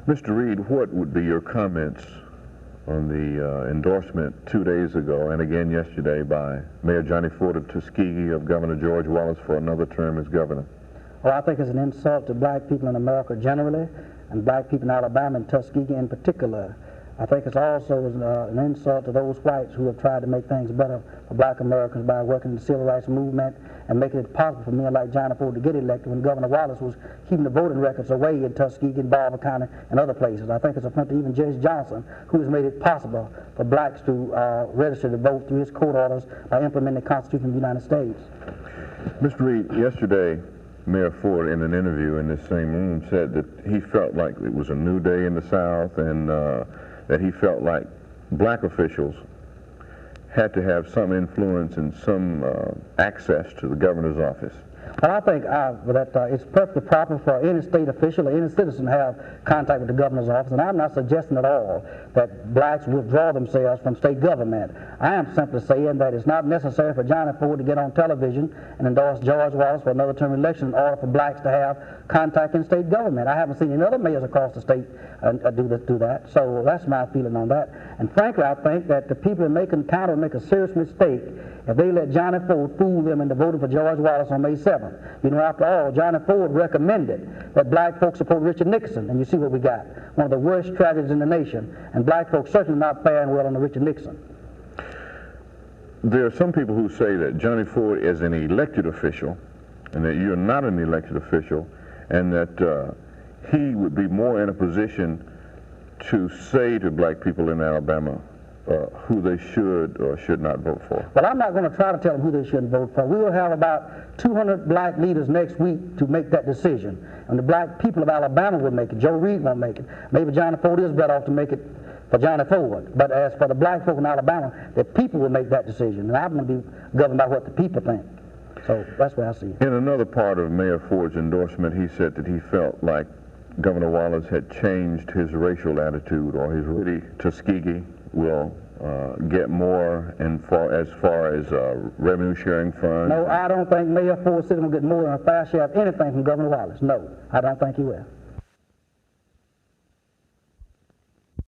Mr. Reed, what would be your comments on the endorsement 2 days ago and again yesterday by Mayor Johnny Ford of Tuskegee of Governor George Wallace for another term as governor? Well, I think it's an insult to black people in America generally, and black people in Alabama and Tuskegee in particular. I think it's also an insult to those whites who have tried to make things better for black Americans by working in the civil rights movement and making it possible for men like Johnny Ford to get elected when Governor Wallace was keeping the voting records away in Tuskegee and Barber County and other places. I think it's a front to even Judge Johnson, who has made it possible for blacks to register to vote through his court orders by implementing the Constitution of the United States. Mr. Reed, yesterday Mayor Ford, in an interview in this same room, said that he felt like it was a new day in the South and that he felt like black officials had to have some influence and some access to the governor's office. Well, I think that it's perfectly proper for any state official or any citizen to have contact with the governor's office, and I'm not suggesting at all that blacks withdraw themselves from state government. I am simply saying that it's not necessary for Johnny Ford to get on television and endorse George Wallace for another term election in order for blacks to have contact in state government. I haven't seen any other mayors across the state do that, so that's my feeling on that. And frankly, I think that the people in Macon County will make a serious mistake if they let Johnny Ford fool them into voting for George Wallace on May 7th. You know, after all, Johnny Ford recommended that black folks support Richard Nixon, and you see what we got. One of the worst tragedies in the nation, and black folks certainly not faring well under Richard Nixon. There are some people who say that Johnny Ford is an elected official, and that you're not an elected official, and that he would be more in a position to say to black people in Alabama who they should or should not vote for. Well, I'm not going to try to tell them who they shouldn't vote for. We will have about 200 black leaders next week to make that decision. And the black people of Alabama will make it. Joe Reed won't make it. Maybe Johnny Ford is better off to make it for Johnny Ford. But as for the black folk in Alabama, the people will make that decision. And I'm going to be governed by what the people think. So that's where I see it. In another part of Mayor Ford's endorsement, he said that he felt like Governor Wallace had changed his racial attitude, or his really Tuskegee will get more as far as revenue sharing funds. No, I don't think Mayor Ford City will get more than a fair share of anything from Governor Wallace. No, I don't think he will.